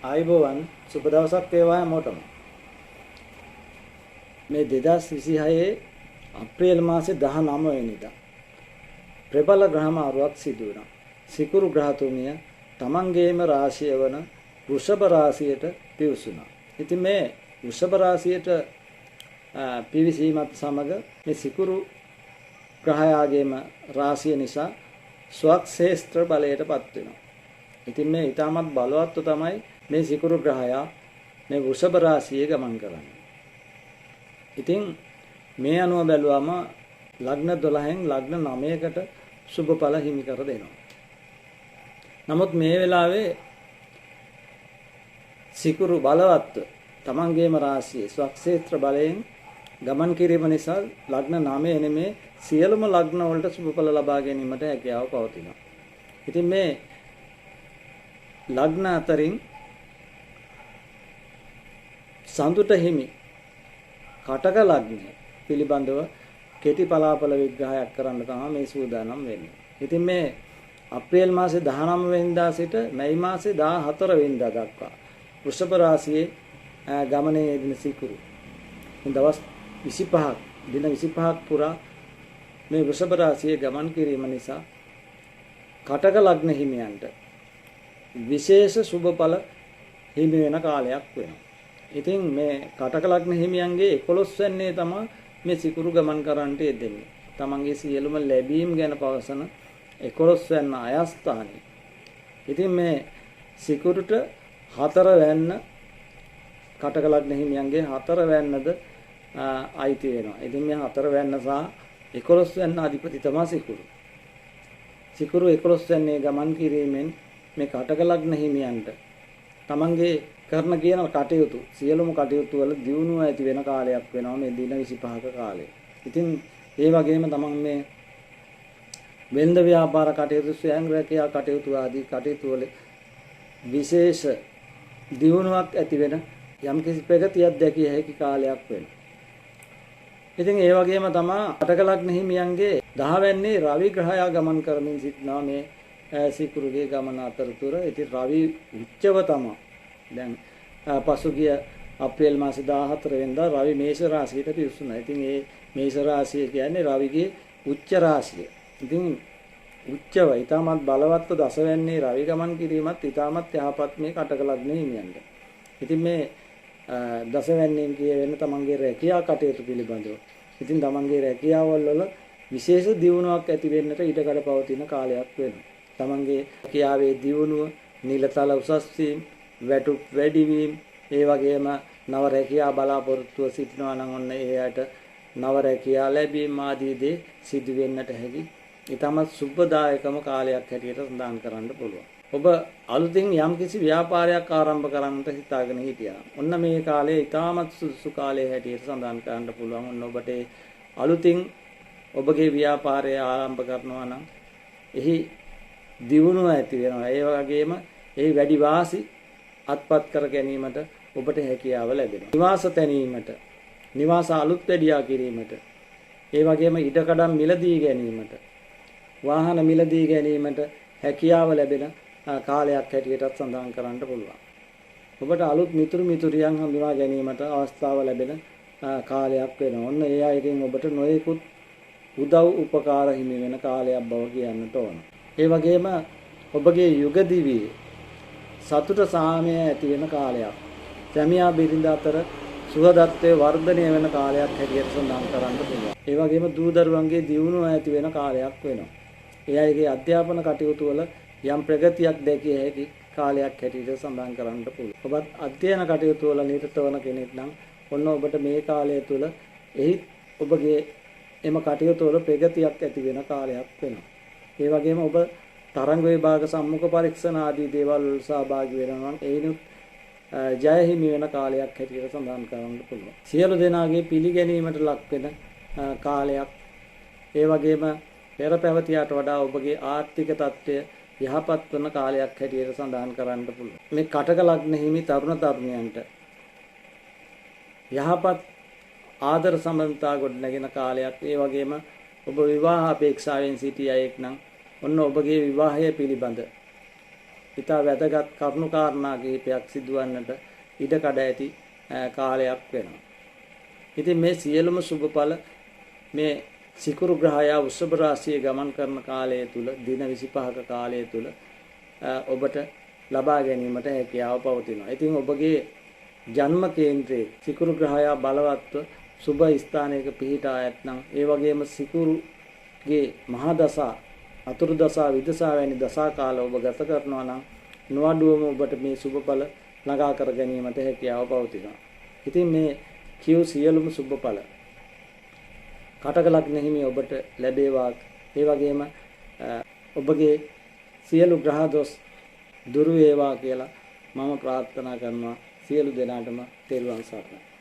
ආයුබෝවන් සුබ දවසක් වේවා හැමෝටම. මේ 2026 අප්‍රේල් මාසේ 19 වෙනිදා ප්‍රබල ග්‍රහ මාරුවක් සිදු වුණා. සිකුරු ග්‍රහතුමිය තමන්ගේම රාශිය වන වෘෂභ රාශියට පිවිසුණා. ඉතින් මේ වෘෂභ රාශියට පිවිසීමත් සමග මේ සිකුරු ග්‍රහයාගේම රාශිය නිසා ස්වක්ෂේත්‍ර බලයටපත් වෙනවා. ඉතින් මේ ඊටමත් බලවත්ව තමයි මේ සිකුරු ග්‍රහයා මේ වෘෂභ රාශියේ ගමන් කරන්නේ. ඉතින් මේ අනුව බැලුවම ලග්න 12න් ලග්න 9කට සුබඵල හිමි කර දෙනවා. නමුත් මේ වෙලාවේ සිකුරු බලවත්ව තමන්ගේම රාශියේ ස්වක්ෂේත්‍ර බලයෙන් ගමන් කිරීම නිසා ලග්න 9 නෙමේ සියලුම ලග්න වලට සුබඵල ලබා ගැනීමට හැකියාව පවතිනවා. ඉතින් මේ ලග්න අතරින් සඳුට හිමි කටක ලග්නය පිළිබඳව කෙටි පලාපල විග්‍රහයක් කරන්න තමයි මේ සූදානම් වෙන්නේ. ඉතින් මේ අප්‍රේල් මාසේ 19 වෙනිදා සිට මැයි මාසේ 14 වෙනිදා දක්වා වෘෂභ රාශියේ ගමනේ යෙදෙන සිකුරු දවස් 25ක් දින 25ක් පුරා මේ වෘෂභ රාශියේ ගමන් කිරීම නිසා කටක ලග්න හිමියන්ට විශේෂ සුබඵල හිමි වෙන කාලයක් වෙනවා. ඉතින් මේ කටක ලග්න හිමියන්ගේ 11 වෙනිදේ තමයි මේ සිකුරු ගමන් කරන්නට යෙදෙන්නේ. තමන්ගේ සියලුම ලැබීම් ගැන පවසන 11 වෙනි අයස්ථානයේ. ඉතින් මේ සිකුරුට 4 වෙනි කටක ලග්න හිමියන්ගේ 4 වෙනිද අයිති වෙනවා. ඉතින් මේ 4 වෙනි සහ 11 වෙනි අධිපති තමයි සිකුරු. සිකුරු 11 වෙනිදේ ගමන් කිරීමෙන් මේ කටක ලග්න හිමියන්ට තමන්ගේ කරන කියන කටයුතු සියලුම කටයුතු වල දියුණුව ඇති වෙන කාලයක් වෙනවා මේ දින 25ක කාලය. ඉතින් ඒ වගේම තමන් මේ වෙළඳ ව්‍යාපාර කටයුතු ස්වයං රැකියා කටයුතු ආදී කටයුතු වල විශේෂ දියුණුවක් ඇති වෙන යම්කිසි ප්‍රගතියක් දැකිය හැකි කාලයක් වෙනවා. ඉතින් ඒ වගේම තමයි කටක ලග්න හිමියන්ගේ 10 වෙනිදේ රවි ග්‍රහයා ගමන් කරමින් සිටිනා මේ සිකුරුගේ ගමන අතරතුර ඉතින් රවි උච්චව තමයි. දැන් පසුගිය අප්‍රේල් මාසේ 14 වෙනිදා රවි මේෂ රාශියට පිවිසුණා. ඉතින් මේ මේෂ රාශිය කියන්නේ රවිගේ උච්ච රාශිය. ඉතින් උච්චව ඊටමත් බලවත්ව දසවැන්නේ රවි ගමන් කිරීමත් ඊටමත් යහපත් මේ කටක ලග්න හිමියන්ට. ඉතින් මේ දසවැන්නේන් කියවෙන තමන්ගේ රැකියා කටයුතු පිළිබඳව. ඉතින් තමන්ගේ රැකියාවල් වල විශේෂ දියුණුවක් ඇති වෙන්නට ඉඩකඩ පවතින කාලයක් වෙනවා. තමන්ගේ රැකියාවේ දියුණුව, නිලතල උසස් වීම, වැටුප් වැඩි වීම, ඒ වගේම නව රැකියා බලාපොරොත්තුව සිටිනවා නම් ඔන්න එයාට නව රැකියා ලැබීම ආදී දේ සිදු වෙන්නට හැකි ඊටමත් සුබදායකම කාලයක් හැටියට සඳහන් කරන්න පුළුවන්. ඔබ අලුතින් යම්කිසි ව්‍යාපාරයක් ආරම්භ කරන්නට හිතාගෙන හිටියා. ඔන්න මේ කාලේ ඊටමත් සුසු කාලය හැටියට සඳහන් කරන්න පුළුවන්. ඔන්න ඔබට අලුතින් ඔබගේ ව්‍යාපාරය ආරම්භ කරනවා නම් එහි දියුණුව ඇති වෙනවා. ඒ වගේම එහි වැඩි වාසි අත්පත් කර ගැනීමට ඔබට හැකියාව ලැබෙනවා. නිවාස තැනීමට, නිවාස අලුත් වැඩියා කිරීමට, ඒ වගේම ඉඩකඩම් මිලදී ගැනීමට, වාහන මිලදී ගැනීමට හැකියාව ලැබෙන කාලයක් හැටියටත් සඳහන් කරන්න පුළුවන්. ඔබට අලුත් මිතුරු මිතුරියන් හඳුනා ගැනීමට අවස්ථාව ලැබෙන කාලයක් වෙනවා. ඔන්න ඒ අයගෙන් ඔබට නොයෙකුත් උදව් උපකාර හිමි වෙන කාලයක් බව කියන්නට ඕන. ඒ වගේම ඔබගේ යුග දිවියේ සතුට සාමය ඇති වෙන කාලයක්. සැමියා බිරිඳ අතර සුහදත්වයේ වර්ධනය වෙන කාලයක් හැටියට සඳහන් කරන්න පුළුවන්. ඒ වගේම දූ දරුවන්ගේ දියුණුව ඇති වෙන කාලයක් වෙනවා. ඒ අයගේ අධ්‍යාපන කටයුතු වල යම් ප්‍රගතියක් දැකිය හැකි කාලයක් හැටියට සඳහන් කරන්න පුළුවන්. ඔබත් අධ්‍යයන කටයුතු වල නිරත වන කෙනෙක් නම් ඔන්න ඔබට මේ කාලය තුල එහි ඔබගේ එම කටයුතු වල ප්‍රගතියක් ඇති වෙන කාලයක් වෙනවා. ඒ වගේම ඔබ තරංග විභාග සම්මුඛ පරීක්ෂණ ආදී දේවල් වල සහභාගී වෙනවා නම් ඒනුත් ජය හිමි වෙන කාලයක් හැටියට සඳහන් කරන්න පුළුවන්. සියලු දෙනාගේ පිළිගැනීමට ලක් වෙන කාලයක්. ඒ වගේම පෙර පැවතියට වඩා ඔබගේ ආර්ථික තත්ත්වය යහපත් වන කාලයක් හැටියට සඳහන් කරන්න පුළුවන්. මේ කටක ලග්න හිමි තරුණ තරුණියන්ට යහපත් ආදර සම්බන්ධතා ගොඩනගෙන කාලයක්. ඒ වගේම ඔබ විවාහ අපේක්ෂාවෙන් සිටි අයෙක් නම් ඔන්න ඔබගේ විවාහය පිළිබඳ ඊට වැදගත් කරුණු කාරණා කිහිපයක් සිදුවන්නට ඉඩ කඩ ඇති කාලයක් වෙනවා. ඉතින් මේ සියලුම සුබඵල මේ සිකුරු ග්‍රහය වෘෂභ රාශියේ ගමන් කරන කාලය තුල දින 25ක කාලය තුල ඔබට ලබා ගැනීමට හැකියාව පවතිනවා. ඉතින් ඔබගේ ජන්ම කේන්ද්‍රයේ සිකුරු ග්‍රහය බලවත්ව සුබ ස්ථානයක පිහිටා ඇතනම් ඒ වගේම සිකුරුගේ මහා දසා අතුරු දසා විදසා වැනි දසා කාල ඔබ ගත කරනවා නම් නොඅඩුවම ඔබට මේ සුබඵල ළඟා කර ගැනීමට හැකියාව පවතිනවා. ඉතින් මේ කියු සියලුම සුබඵල කටක ලග්න හිමි ඔබට ලැබේවා. ඒ වගේම ඔබගේ සියලු ග්‍රහ දොස් දුරු වේවා කියලා මම ප්‍රාර්ථනා කරනවා. සියලු දෙනාටම තෙරුවන් සරණයි.